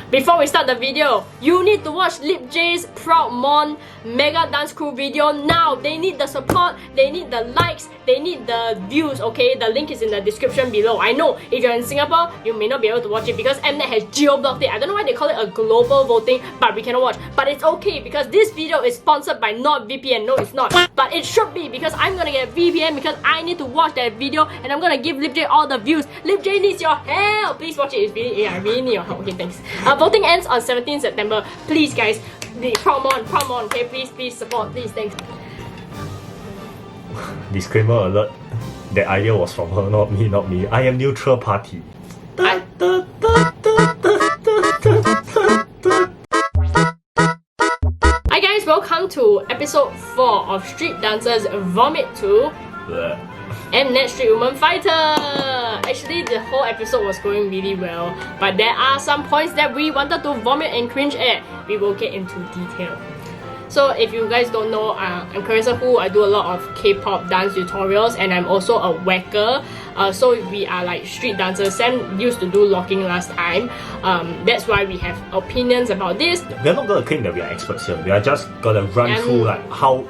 Before we start the video, you need to watch Lip J's Proudmon Mega Dance Crew video now. They need the support, they need the likes, they need the views, okay? The link is in the description below. I know if you're in Singapore, you may not be able to watch it because Mnet has geo-blocked it. I don't know why they call it a global voting, but we cannot watch. But it's okay because this video is sponsored by NordVPN. No, it's not. But it should be because I'm gonna get VPN because I need to watch that video and I'm gonna give Lip J all the views. Lip J needs your help. Please watch it. It's really, I really need your help. Okay, thanks. Voting ends on 17th September. Please, guys. Proudmon, okay? Please support. Please, thanks. Disclaimer alert. That idea was from her, not me. I am neutral party. Hi guys, welcome to episode 4 of Street Dancers Vomit to Mnet Shtreetwomanfighter. Actually, the whole episode was going really well, but there are some points that we wanted to vomit and cringe at. We will get into detail. So if you guys don't know, I'm Charissahoo. I do a lot of K-pop dance tutorials and I'm also a whacker. So we are like street dancers. Sam used to do locking last time. That's why we have opinions about this. We're not gonna claim that we are experts here. We are just gonna run through like how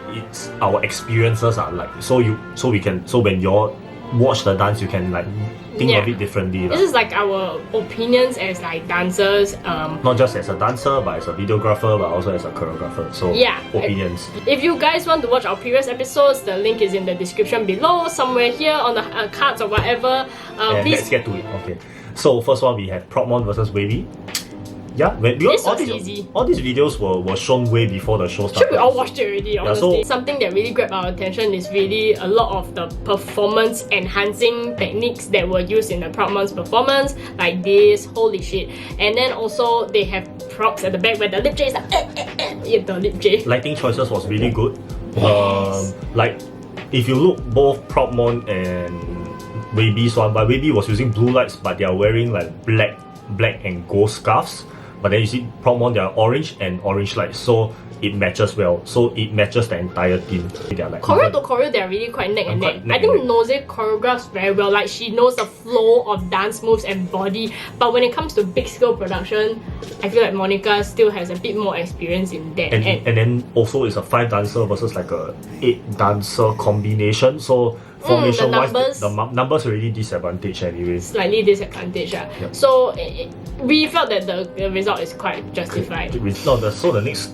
our experiences are like. So when you watch the dance, you can like think of it differently. This is like our opinions as like dancers. Not just as a dancer, but as a videographer, but also as a choreographer. So opinions. If you guys want to watch our previous episodes, the link is in the description below, somewhere here on the cards or whatever. Please. Let's get to it. Okay. So first one we have Proudmon versus Wavy. Yeah, all these videos were shown way before the show started. Sure, we all watched it already, honestly. Yeah, so something that really grabbed our attention is really a lot of the performance enhancing techniques that were used in the Proudmon's performance, like this, holy shit. And then also they have props at the back where the Lip J is like, the Lip J. Lighting choices was really good. Yes. Like, if you look both Proudmon and Wavy's one, but Wavy was using blue lights, but they are wearing like black and gold scarves. But then you see Proudmon, they are orange and orange lights, so it matches well. So it matches the entire team. They are like choreo to choreo, they are really quite neck and neck. I think Nose choreographs very well. Like she knows the flow of dance moves and body. But when it comes to big scale production, I feel like Monica still has a bit more experience in that. And then also it's a 5 dancer versus like a 8 dancer combination. So formation wise, the numbers already disadvantage anyway. Slightly disadvantage. Yep. So we felt that the result is quite justified. So the next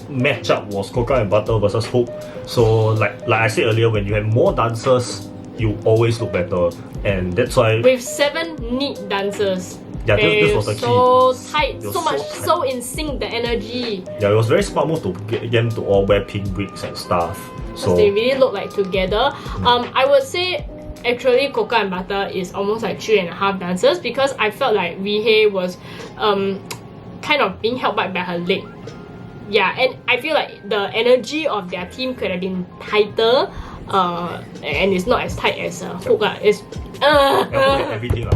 matchup was CocaNButter versus Hope. So like I said earlier, when you have more dancers, you always look better, and that's why with 7 neat dancers. Yeah, this was the key. So tight, so in sync, the energy. Yeah, it was very smart move to get them to all wear pink wigs and stuff. So they really look like together. I would say actually CocaNButter is almost like 3.5 dancers because I felt like Rihei was kind of being held back by her leg. Yeah, and I feel like the energy of their team could have been tighter, and it's not as tight as Hook. It's everything.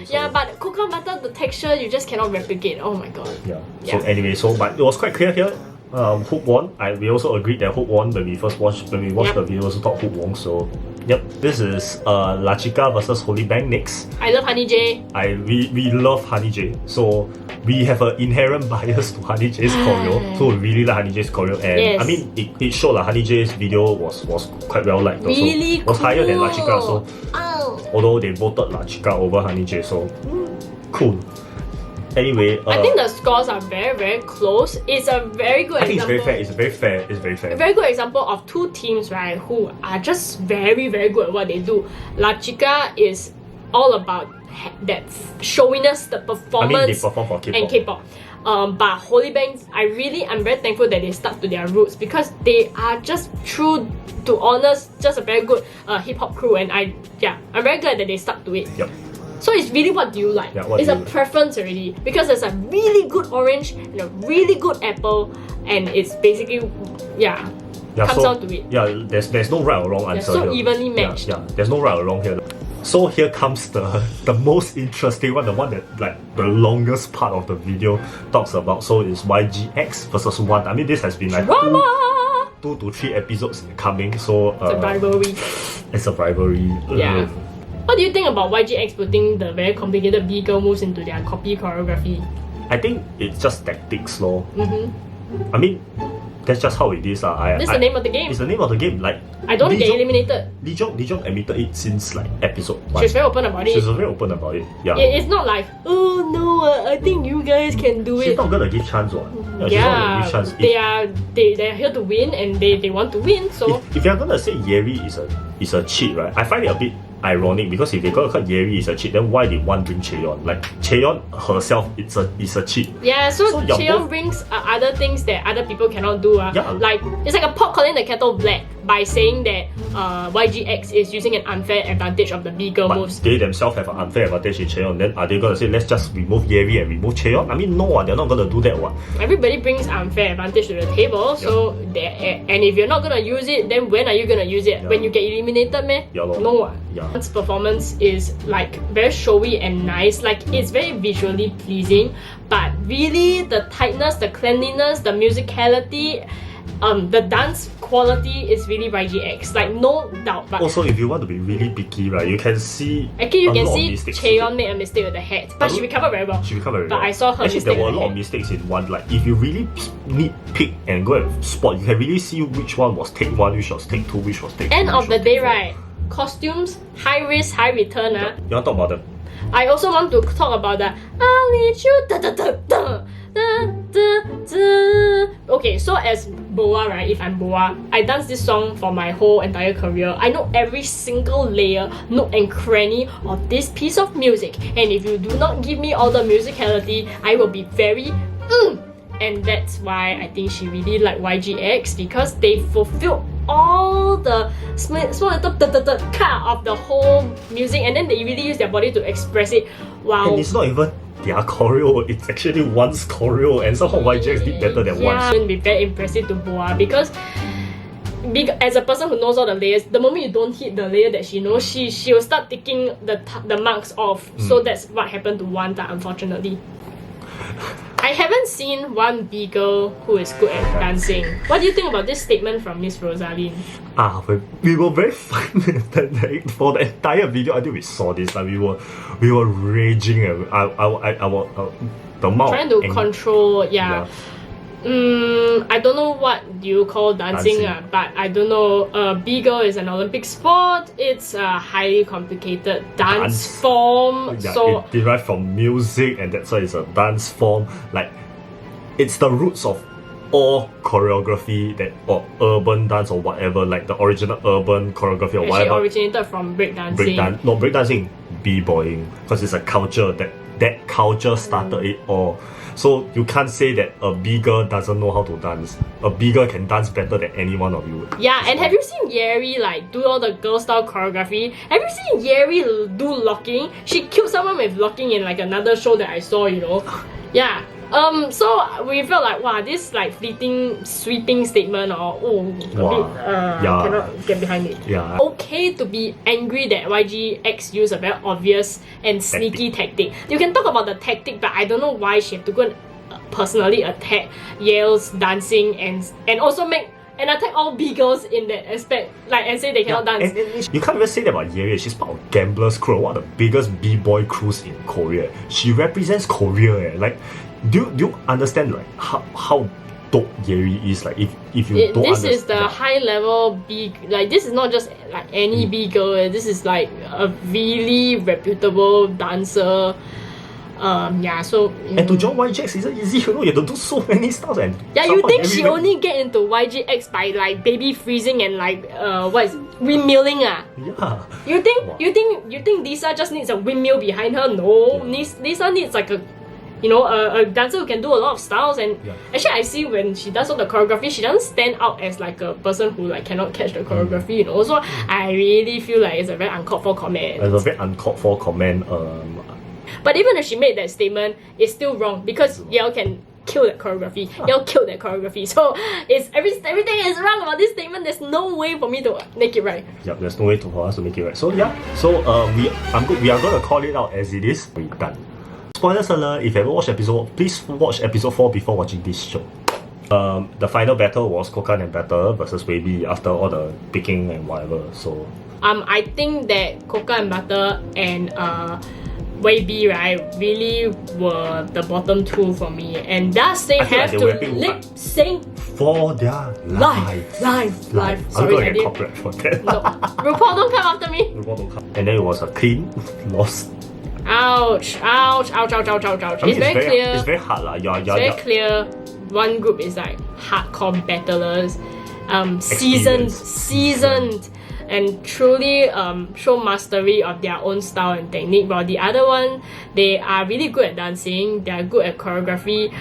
So. Yeah, but CocaNButter, the texture you just cannot replicate. Oh my god. Yeah. So anyway, but it was quite clear here. Hook won. We also agreed that Hook won when we watched the video. Also thought Hook won. So yep, this is La Chica versus Holy Bang next. I love Honey J. We love Honey J. So we have an inherent bias to Honey J's choreo. So we really like Honey J's choreo, and I mean it showed like Honey J's video was quite well liked. Really was higher than La Chica. So although they voted La Chica over Honey J, so cool. Anyway, I think the scores are very, very close. It's a very good example. I think it's very fair. It's very fair. A very good example of 2 teams, right, who are just very, very good at what they do. La Chica is all about that showiness, the performance, I mean, they perform for K-pop. and K-pop. But Holy Bangs, I'm very thankful that they stuck to their roots because they are just true to honest, just a very good hip-hop crew, and I'm very glad that they stuck to it. Yep. So it's really what do you like? Yeah, it's a preference already because there's a really good orange and a really good apple, and it's basically comes down to it. Yeah, there's no right or wrong answer. They're so here. evenly matched. Yeah, there's no right or wrong here. So here comes the most interesting one, the one that like the longest part of the video talks about. So it's YGX versus 1. I mean, this has been like 2 to 3 episodes coming. So it's a rivalry. It's a rivalry. Yeah. What do you think about YGX putting the very complicated B-girl moves into their copy choreography? I think it's just tactics, lor. I mean, that's just how it is. This is the name of the game. It's the name of the game. Like, I don't want to get eliminated. Lee Jong admitted it since like episode 1. She's very open about it. She's very open about it. Yeah. It's not like, oh no, I think you guys can do She's it. not gonna give chance, what? She's not gonna give chance. They're here to win and they want to win. So if you're gonna say Yeri is a cheat, right? I find it a bit ironic because if they're gonna cut Yeri is a cheat, then why did one bring Cheon? Like Cheon herself, it's a cheat. Yeah, so Cheon brings other things that other people cannot do. Yeah. Like it's like a pot calling the kettle black by saying that YGX is using an unfair advantage of the bigger moves. They themselves have an unfair advantage in Cheon. Then are they gonna say let's just remove Yeri and remove Cheon? I mean no, they're not gonna do that one. Everybody brings unfair advantage to the table, so and if you're not gonna use it, then when are you gonna use it? When you get eliminated, man? No. Its performance is like very showy and nice, like it's very visually pleasing, but really the tightness, the cleanliness, the musicality, the dance quality is really YGX, like no doubt. But also, if you want to be really picky, right, you can see Cheon made a mistake with the hat, but she recovered very well. But I saw her actually, mistake. There were a lot of mistakes in one. Like if you really pick and go and spot, you can really see which one was take 1, which was take 2, which was take 3. End of the day, right? Costumes, high risk, high return. You want to talk about them? I also want to talk about the I'll need you da da da da da da da. Okay, so as Boa, right? If I'm Boa, I dance this song for my whole entire career. I know every single layer, nook and cranny of this piece of music. And if you do not give me all the musicality, I will be very And that's why I think she really liked YGX, because they fulfilled all the small little cut of the whole music, and then they really use their body to express it. Wow. And it's not even their choreo, it's actually one's choreo, and somehow YGX did better than one. Yeah, it would be very impressive to Boa, because as a person who knows all the layers, the moment you don't hit the layer that she knows, she will start taking the marks off. So that's what happened to Wanda, unfortunately. I haven't seen one B-girl who is good at dancing. What do you think about this statement from Miss Rosaline? We were very fun for the entire video. I think we saw this. Like we were raging. Trying to control. I don't know what you call dancing. But I don't know. B-girl is an Olympic sport. It's a highly complicated dance form. Yeah, so it derived from music, and that's why it's a dance form. Like it's the roots of all choreography or urban dance or whatever. Like the original urban choreography or whatever. It originated from breakdancing. Breakdancing, b-boying, because it's a culture that culture started it all. So you can't say that a B-girl doesn't know how to dance. A B-girl can dance better than any one of you. Yeah, and have you seen Yeri like do all the girl style choreography? Have you seen Yeri do locking? She killed someone with locking in like another show that I saw, you know. Yeah. So we felt like wow, this like fleeting sweeping statement cannot get behind it. Yeah. Okay to be angry that YGX used a very obvious and sneaky tactic. You can talk about the tactic, but I don't know why she had to go and personally attack Yale's dancing and also attack all B-girls in that aspect, like, and say they cannot dance. And you can't even say that about Yeri. She's part of Gambler's Crew, one of the biggest B-boy crews in Korea. She represents Korea. Like, do you understand like how dope Yeri is? Like, if you don't this is the high level B. Like, this is not just like any B-girl. This is like a really reputable dancer. And to join YGX isn't easy, you know, you have to do so many styles and you think she only get into YGX by like baby freezing and like windmilling? Yeah. You think Lisa just needs a windmill behind her? No. Lisa needs like a dancer who can do a lot of styles, and actually I see when she does all the choreography, she doesn't stand out as like a person who like cannot catch the choreography, you know. So I really feel like it's a very uncalled for comment. It's a very uncalled for comment. But even if she made that statement, it's still wrong because Yale can kill that choreography. Yale killed that choreography. So it's everything is wrong about this statement. There's no way for me to make it right. Yep, there's no way for us to make it right. So we are gonna call it out as it is. We're done. Spoilers alert, if you ever watched episode, please watch episode 4 before watching this show. The final battle was CocaNButter versus Wavy after all the picking and whatever. So I think that CocaNButter and Wavy, right, really were the bottom two for me. And thus they have to lip sync for their life. Live. I'm gonna Sorry, get copyright for that. No. RuPaul, don't come after me. And then it was a clean loss. Ouch. It's very clear. It's very hard lah. It's very clear. One group is like hardcore battlers, seasoned, and truly show mastery of their own style and technique. While the other one, they are really good at dancing, they are good at choreography,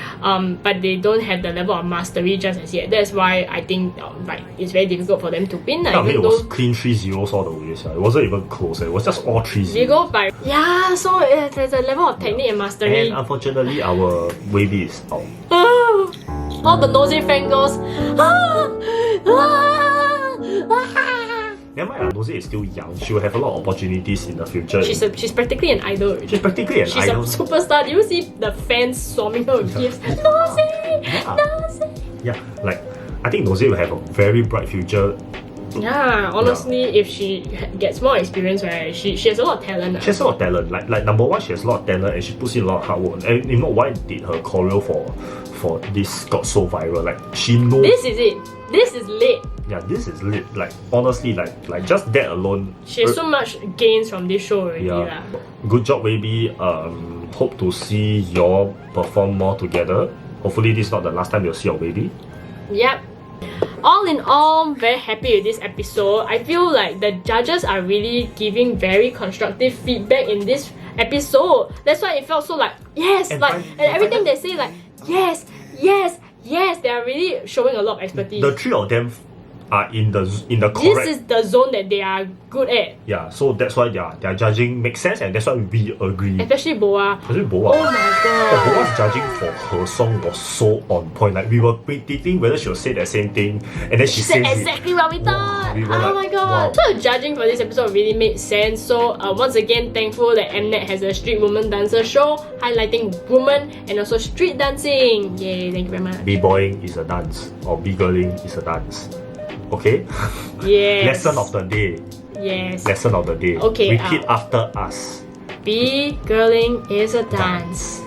but they don't have the level of mastery just as yet. That's why I think like it's very difficult for them to win. I mean, it was clean 3-0 all the way. So it wasn't even close. It was just all 3-0. They go by so there's a level of technique and mastery. And unfortunately, our Wavy is out. All the nosy fangirls. Never mind, Nosy is still young. She will have a lot of opportunities in the future. She's practically an idol already. She's practically an idol. She's a superstar. Do you see the fans swarming her with gifts? Nosy! Yeah, like I think Nosy will have a very bright future. Yeah, honestly, if she gets more experience, right, she has a lot of talent. She has a lot of talent. Like number one, she has a lot of talent and she puts in a lot of hard work. And you know why did her choreo for this got so viral? Like she knows. This is it. This is lit. Yeah, this is lit. Like honestly, like just that alone. She has so much gains from this show already. Yeah. Good job, Wavy. Hope to see y'all perform more together. Hopefully, this is not the last time you'll see your Wavy. Yep. All in all, very happy with this episode. I feel like the judges are really giving very constructive feedback in this episode. That's why it felt so like yes, and everything they say like yes. They are really showing a lot of expertise. The three of them are in the correct. This is the zone that they are good at. Yeah, so that's why their judging makes sense, and that's why we agree. Especially Boa. Oh my god. Boa's judging for her song was so on point. Like we were predicting whether she will say the same thing, and then she said exactly what we thought. Oh my god. So the judging for this episode really made sense. So once again, thankful that Mnet has a street woman dancer show highlighting women and also street dancing. Yay! Thank you very much. B-boying is a dance, or B-girling is a dance. Okay? Yes. Lesson of the day. Yes. Lesson of the day. Okay. Repeat after us. B-girling is a dance.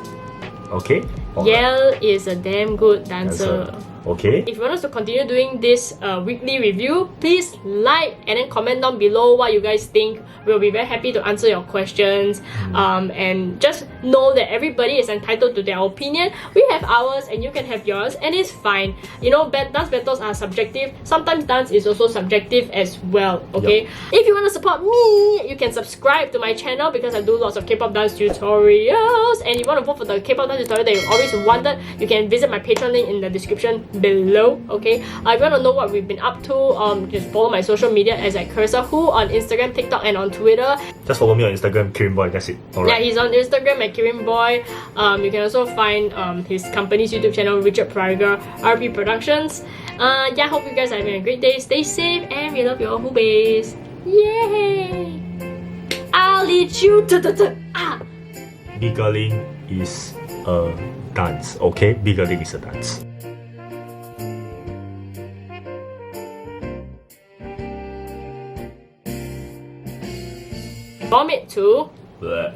Okay? Yell is a damn good dancer. Okay. If you want us to continue doing this weekly review, please like and then comment down below what you guys think. We'll be very happy to answer your questions. And just know that everybody is entitled to their opinion. We have ours and you can have yours, and it's fine. You know, dance battles are subjective. Sometimes dance is also subjective as well, okay? Yep. If you want to support me, you can subscribe to my channel because I do lots of K-pop dance tutorials. And if you want to vote for the K-pop dance tutorial that you've always wanted, you can visit my Patreon link in the description below, okay? If you want to know what we've been up to, just follow my social media as at Charissahoo on Instagram, TikTok, and on Twitter. Just follow me on Instagram, KirinBoy, that's it. Alright. Yeah, he's on Instagram at KirinBoy. You can also find his company's YouTube channel, Richard Pryor, RP Productions. Yeah, hope you guys are having a great day. Stay safe, and we love you all, Hubei's. Yay! I'll lead you to the B-girling is a dance, okay? B-girling is a dance. Vomit too. Blech.